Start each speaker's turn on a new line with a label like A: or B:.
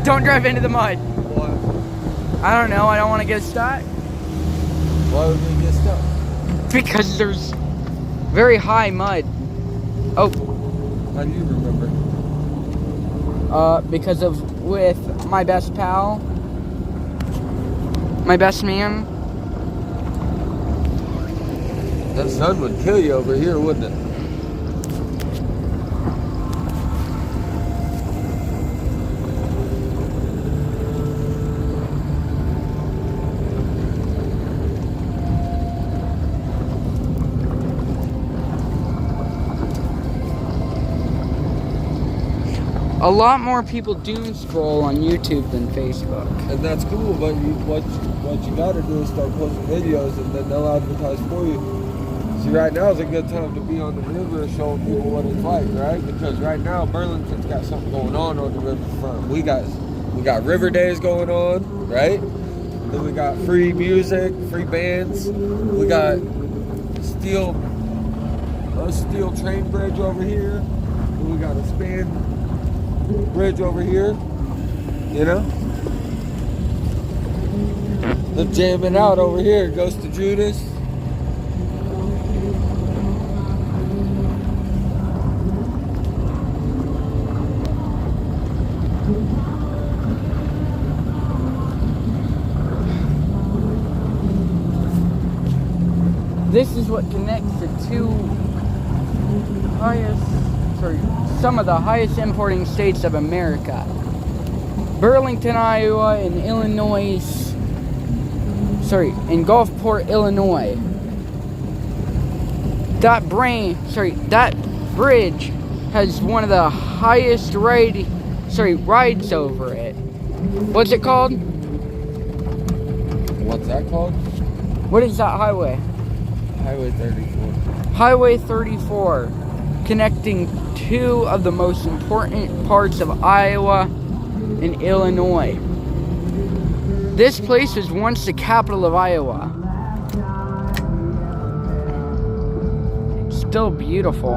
A: Don't drive into the mud.
B: Why?
A: I don't know. I don't want to get stuck.
B: Why would we get stuck?
A: Because there's very high mud. Oh.
B: How do you remember?
A: Because of with my best pal, my best man.
B: That sun would kill you over here, wouldn't it?
A: A lot more people doom scroll on YouTube than Facebook.
B: And that's cool, but what you gotta do is start posting videos and then they'll advertise for you. See, right now is a good time to be on the river showing people what it's like, right? Because right now Burlington's got something going on the riverfront. We got River Days going on, right? Then we got free music, free bands. We got a steel train bridge over here. Then we got a span bridge over here, you know? They're jamming out over here. Goes to Judas.
A: This is what connects the some of the highest importing states of America. Burlington, Iowa, and and Gulfport, Illinois. That bridge has one of the highest rides over it. What's it called?
B: What's that called?
A: What is that highway?
B: Highway 34.
A: Highway 34, connecting two of the most important parts of Iowa and Illinois. This place was once the capital of Iowa. It's still beautiful.